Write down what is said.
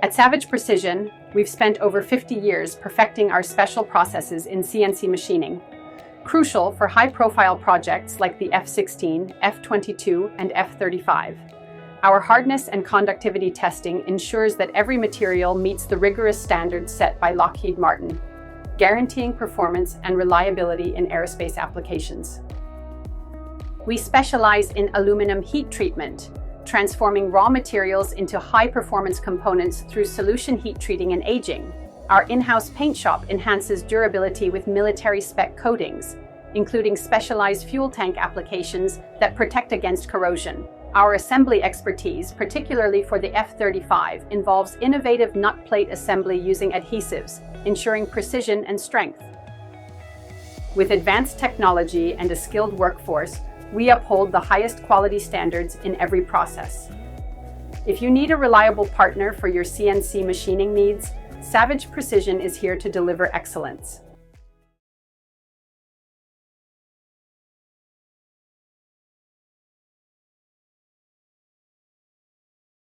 At Savage Precision, we've spent over 50 years perfecting our special processes in CNC machining, crucial for high-profile projects like the F-16, F-22, and F-35. Our hardness and conductivity testing ensures that every material meets the rigorous standards set by Lockheed Martin, guaranteeing performance and reliability in aerospace applications. We specialize in aluminum heat treatment, transforming raw materials into high-performance components through solution heat treating and aging. Our in-house paint shop enhances durability with military-spec coatings, including specialized fuel tank applications that protect against corrosion. Our assembly expertise, particularly for the F-35, involves innovative nut plate assembly using adhesives, ensuring precision and strength. With advanced technology and a skilled workforce, we uphold the highest quality standards in every process. If you need a reliable partner for your CNC machining needs, Savage Precision is here to deliver excellence.